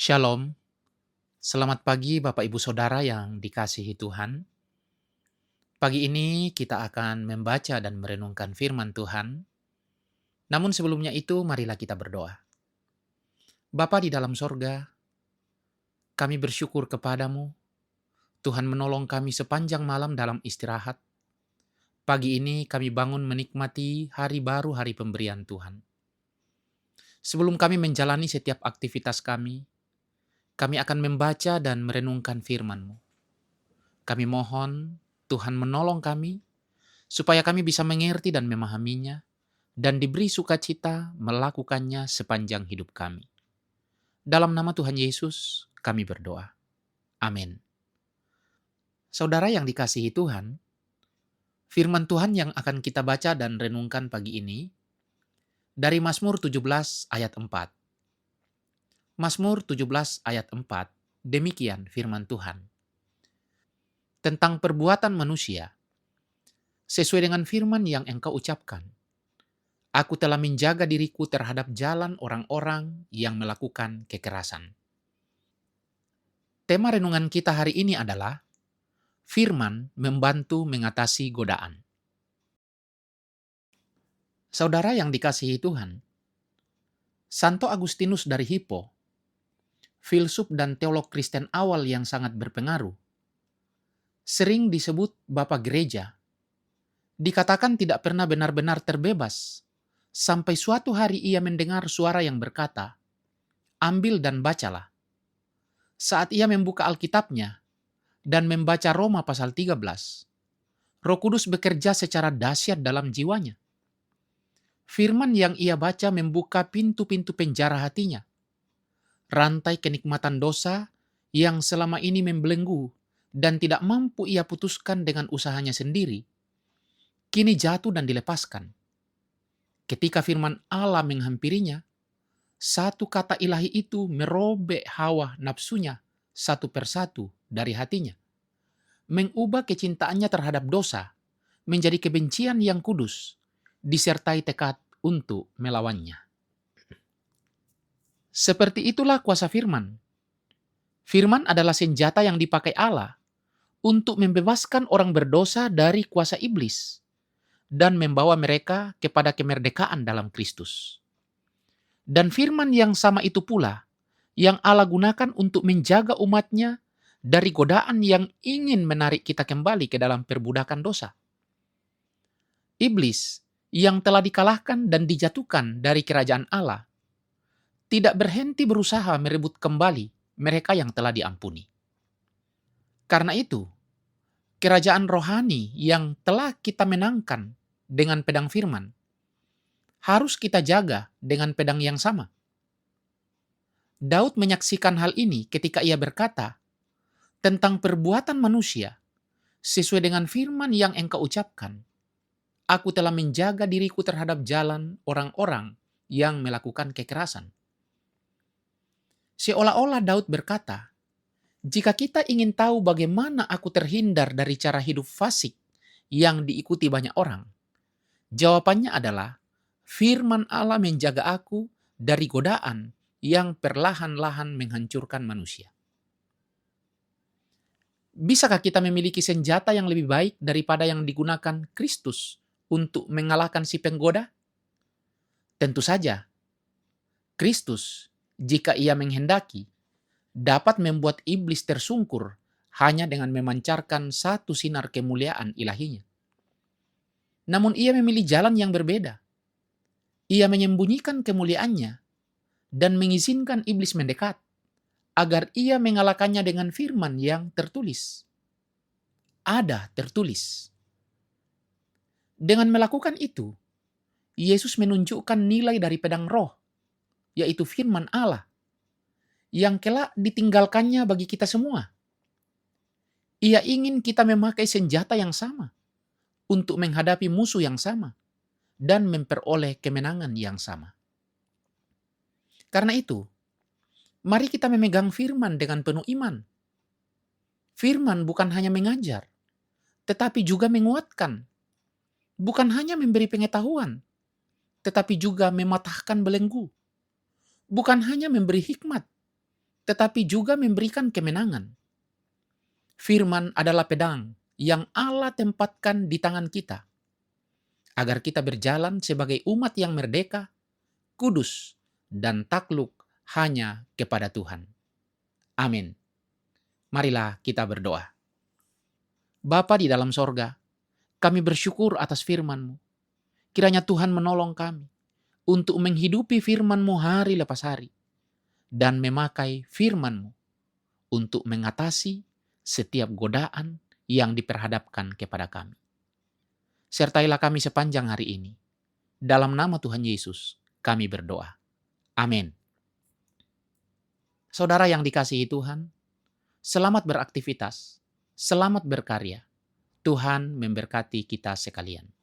Shalom, selamat pagi Bapak Ibu Saudara yang dikasihi Tuhan. Pagi ini kita akan membaca dan merenungkan firman Tuhan. Namun sebelumnya itu marilah kita berdoa. Bapa di dalam sorga, kami bersyukur kepadamu. Tuhan menolong kami sepanjang malam dalam istirahat. Pagi ini kami bangun menikmati hari baru, hari pemberian Tuhan. Sebelum kami menjalani setiap aktivitas kami akan membaca dan merenungkan firman-Mu. Kami mohon Tuhan menolong kami supaya kami bisa mengerti dan memahaminya, dan diberi sukacita melakukannya sepanjang hidup kami. Dalam nama Tuhan Yesus, kami berdoa. Amin. Saudara yang dikasihi Tuhan, firman Tuhan yang akan kita baca dan renungkan pagi ini dari Mazmur 17 ayat 4. Mazmur 17 ayat 4, demikian firman Tuhan. Tentang perbuatan manusia, sesuai dengan firman yang engkau ucapkan, aku telah menjaga diriku terhadap jalan orang-orang yang melakukan kekerasan. Tema renungan kita hari ini adalah firman membantu mengatasi godaan. Saudara yang dikasihi Tuhan, Santo Agustinus dari Hippo, filsuf dan teolog Kristen awal yang sangat berpengaruh, sering disebut Bapak Gereja, dikatakan tidak pernah benar-benar terbebas sampai suatu hari ia mendengar suara yang berkata, "Ambil dan bacalah." Saat ia membuka Alkitabnya dan membaca Roma pasal 13, Roh Kudus bekerja secara dahsyat dalam jiwanya. Firman yang ia baca membuka pintu-pintu penjara hatinya. Rantai kenikmatan dosa yang selama ini membelenggu dan tidak mampu ia putuskan dengan usahanya sendiri, kini jatuh dan dilepaskan. Ketika firman Allah menghampirinya, satu kata ilahi itu merobek hawa nafsunya satu persatu dari hatinya, mengubah kecintaannya terhadap dosa menjadi kebencian yang kudus, disertai tekad untuk melawannya. Seperti itulah kuasa firman. Firman adalah senjata yang dipakai Allah untuk membebaskan orang berdosa dari kuasa iblis dan membawa mereka kepada kemerdekaan dalam Kristus. Dan firman yang sama itu pula yang Allah gunakan untuk menjaga umatnya dari godaan yang ingin menarik kita kembali ke dalam perbudakan dosa. Iblis yang telah dikalahkan dan dijatuhkan dari kerajaan Allah tidak berhenti berusaha merebut kembali mereka yang telah diampuni. Karena itu, kerajaan rohani yang telah kita menangkan dengan pedang firman harus kita jaga dengan pedang yang sama. Daud menyaksikan hal ini ketika ia berkata tentang perbuatan manusia sesuai dengan firman yang engkau ucapkan. Aku telah menjaga diriku terhadap jalan orang-orang yang melakukan kekerasan. Seolah-olah Daud berkata, jika kita ingin tahu bagaimana aku terhindar dari cara hidup fasik yang diikuti banyak orang, jawabannya adalah firman Allah menjaga aku dari godaan yang perlahan-lahan menghancurkan manusia. Bisakah kita memiliki senjata yang lebih baik daripada yang digunakan Kristus untuk mengalahkan si penggoda? Tentu saja, Kristus, jika ia menghendaki, dapat membuat iblis tersungkur hanya dengan memancarkan satu sinar kemuliaan ilahinya. Namun ia memilih jalan yang berbeda. Ia menyembunyikan kemuliaannya dan mengizinkan iblis mendekat agar ia mengalahkannya dengan firman yang tertulis. Ada tertulis. Dengan melakukan itu, Yesus menunjukkan nilai dari pedang roh, yaitu firman Allah, yang kelak ditinggalkannya bagi kita semua. Ia ingin kita memakai senjata yang sama untuk menghadapi musuh yang sama dan memperoleh kemenangan yang sama. Karena itu, mari kita memegang firman dengan penuh iman. Firman bukan hanya mengajar, tetapi juga menguatkan. Bukan hanya memberi pengetahuan, tetapi juga mematahkan belenggu. Bukan hanya memberi hikmat, tetapi juga memberikan kemenangan. Firman adalah pedang yang Allah tempatkan di tangan kita, agar kita berjalan sebagai umat yang merdeka, kudus, dan takluk hanya kepada Tuhan. Amin. Marilah kita berdoa. Bapa di dalam sorga, kami bersyukur atas firman-Mu. Kiranya Tuhan menolong kami untuk menghidupi firman-Mu hari lepas hari, dan memakai firman-Mu untuk mengatasi setiap godaan yang diperhadapkan kepada kami. Sertailah kami sepanjang hari ini. Dalam nama Tuhan Yesus, kami berdoa. Amin. Saudara yang dikasihi Tuhan, selamat beraktivitas, selamat berkarya. Tuhan memberkati kita sekalian.